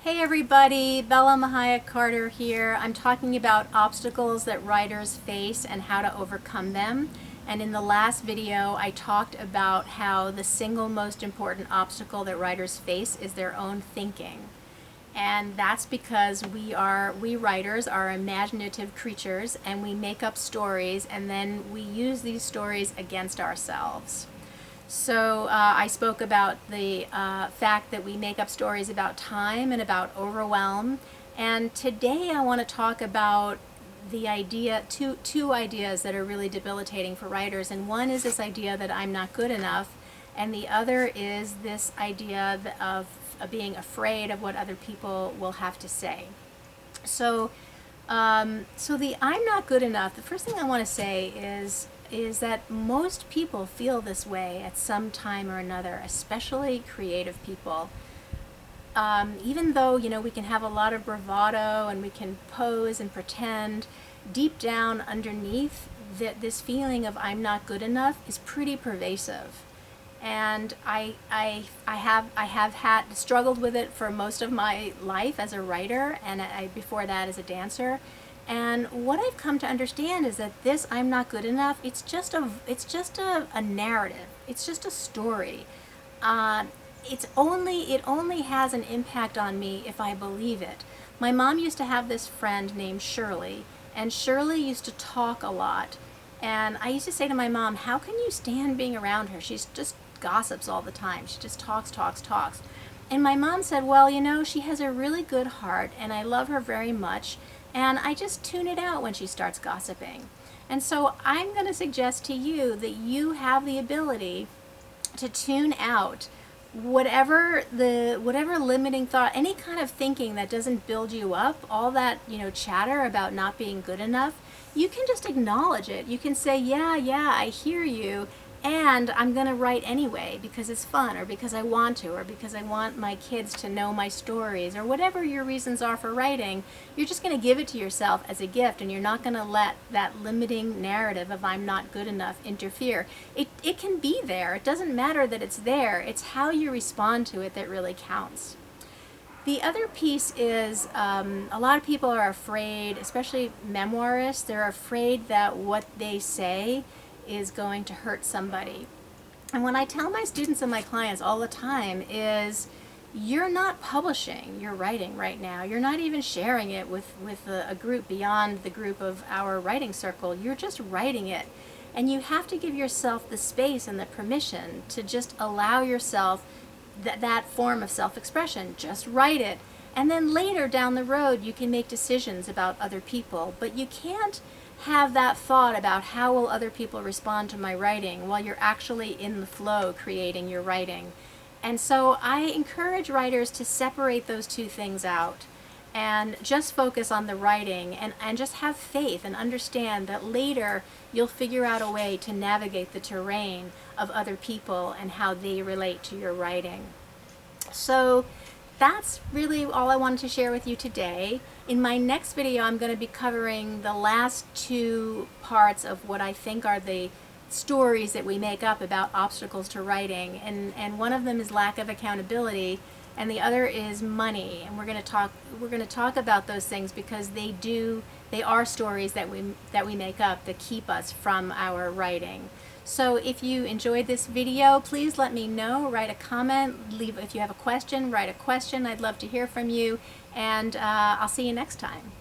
Hey everybody, Bella Mahaya Carter here. I'm talking about obstacles that writers face and how to overcome them. And in the last video, I talked about how the single most important obstacle that writers face is their own thinking. And that's because we writers are imaginative creatures, and we make up stories and then we use these stories against ourselves. So I spoke about the fact that we make up stories about time and about overwhelm. And today I want to talk about the idea, two ideas that are really debilitating for writers. And one is this idea that I'm not good enough, and the other is this idea of being afraid of what other people will have to say. So, so the I'm not good enough, the first thing I want to say is that most people feel this way at some time or another, especially creative people. Even though, we can have a lot of bravado and we can pose and pretend, deep down underneath, that this feeling of I'm not good enough is pretty pervasive. And I have had struggled with it for most of my life as a writer, and before that as a dancer. And what I've come to understand is that this I'm not good enough, it's just a narrative. It's just a story. It only has an impact on me if I believe it. My mom used to have this friend named Shirley, and Shirley used to talk a lot. And I used to say to my mom, how can you stand being around her? She's just gossips all the time. She just talks, talks, talks. And my mom said, well, she has a really good heart and I love her very much, and I just tune it out when she starts gossiping. And so I'm going to suggest to you that you have the ability to tune out whatever limiting thought, any kind of thinking that doesn't build you up, all that, chatter about not being good enough. You can just acknowledge it. You can say, yeah, I hear you, and I'm going to write anyway because it's fun, or because I want to, or because I want my kids to know my stories, or whatever your reasons are for writing. You're just going to give it to yourself as a gift, and you're not going to let that limiting narrative of I'm not good enough interfere. It can be there. It doesn't matter that it's there. It's how you respond to it that really counts. The other piece is a lot of people are afraid, especially memoirists, they're afraid that what they say is going to hurt somebody. And what I tell my students and my clients all the time is, you're not publishing your writing right now. You're not even sharing it with a group beyond the group of our writing circle. You're just writing it. And you have to give yourself the space and the permission to just allow yourself that form of self-expression. Just write it. And then later down the road you can make decisions about other people. But you can't have that thought about how will other people respond to my writing while you're actually in the flow creating your writing. And so I encourage writers to separate those two things out and just focus on the writing, and just have faith and understand that later you'll figure out a way to navigate the terrain of other people and how they relate to your writing. So that's really all I wanted to share with you today. In my next video, I'm going to be covering the last two parts of what I think are the stories that we make up about obstacles to writing. And one of them is lack of accountability, and the other is money. And we're going to talk about those things because they are stories that we make up that keep us from our writing. So if you enjoyed this video, please let me know. Write a comment. If you have a question, write a question. I'd love to hear from you. And I'll see you next time.